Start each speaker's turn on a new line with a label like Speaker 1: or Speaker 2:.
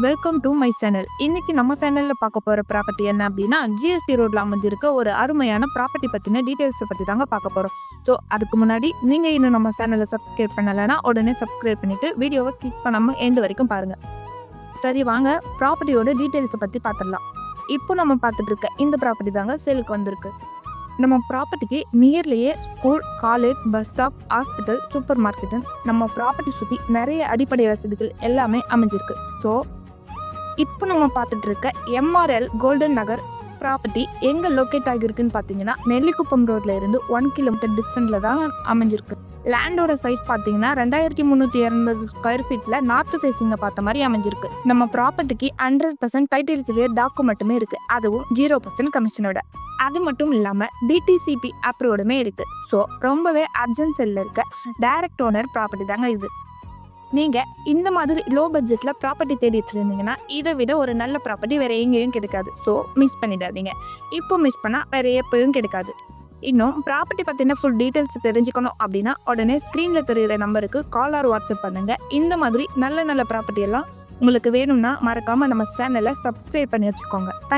Speaker 1: Welcome to my channel. இன்னைக்கு நம்ம சேனல்ல பார்க்க போற ப்ராப்பர்ட்டி என்ன அப்படின்னா, ஜிஎஸ்டி ரோட்ல அமைஞ்சிருக்க ஒரு அருமையான ப்ராப்பர்ட்டி பத்தின டீடைல்ஸை பத்தி தாங்க பார்க்க போறோம். ஸோ அதுக்கு முன்னாடி நீங்க இன்னும் நம்ம சேனலை சப்ஸ்கிரைப் பண்ணலைன்னா உடனே சப்ஸ்கிரைப் பண்ணிட்டு வீடியோவை கிளிக் பண்ணாம எண்டு வரைக்கும் பாருங்க. சரி வாங்க ப்ராப்பர்ட்டியோட டீடைல்ஸை பத்தி பார்த்துடலாம். இப்போ நம்ம பார்த்துட்டு இருக்க இந்த ப்ராப்பர்ட்டி தாங்க சேலுக்கு வந்திருக்கு. நம்ம ப்ராப்பர்ட்டிக்கு நியர்லேயே school, college, bus stop, hospital, supermarket, நம்ம ப்ராப்பர்ட்டி சுற்றி நிறைய அடிப்படை வசதிகள் எல்லாமே அமைஞ்சிருக்கு. ஸோ இப்போ நம்ம பார்த்துட்டு இருக்க எம்ஆர்எல் கோல்டன் நகர் ப்ராப்பர்ட்டி எங்கே லொக்கேட் ஆகியிருக்குன்னு பார்த்தீங்கன்னா, நெல்லிக்குப்பம் ரோட்ல இருந்து 1 கிலோமீட்டர் டிஸ்டன்ஸில் தான் அமைஞ்சிருக்கு. லேண்டோட சைஸ் பார்த்தீங்கன்னா 2380 ஸ்கொயர் ஃபீட்டில் நார்த்து ஃபேஸிங்கை பார்த்த மாதிரி அமைஞ்சிருக்கு. நம்ம ப்ராப்பர்ட்டிக்கு 100% டைட்டில் கிளியர் டாக்குமெண்ட்டுமே இருக்குது, அதுவும் 0% கமிஷனோட. அது மட்டும் இல்லாமல் டிடிசிபி அப்ரூவ்டுமே இருக்குது. ஸோ ரொம்பவே அர்ஜென்ட் செல்லில் இருக்க டைரக்ட் ஓனர் ப்ராப்பர்ட்டி தாங்க இது. நீங்கள் இந்த மாதிரி லோ பட்ஜெட்டில் ப்ராப்பர்ட்டி தேடிட்டு இருந்தீங்கன்னா இதை விட ஒரு நல்ல ப்ராப்பர்ட்டி வேறு எங்கேயும் கிடைக்காது. ஸோ மிஸ் பண்ணிடாதீங்க. இப்போ மிஸ் பண்ணால் வேறு எப்போயும் கிடைக்காது. இன்னும் ப்ராப்பர்ட்டி பற்றின ஃபுல் டீட்டெயில்ஸ் தெரிஞ்சுக்கணும் அப்படின்னா உடனே ஸ்க்ரீனில் தெரிகிற நம்பருக்கு கால் ஆர் வாட்ஸ்அப் பண்ணுங்கள். இந்த மாதிரி நல்ல நல்ல ப்ராப்பர்ட்டி எல்லாம் உங்களுக்கு வேணும்னா மறக்காமல் நம்ம சேனலை சப்ஸ்கிரைப் பண்ணி வச்சுக்கோங்க. தேங்க்யூ.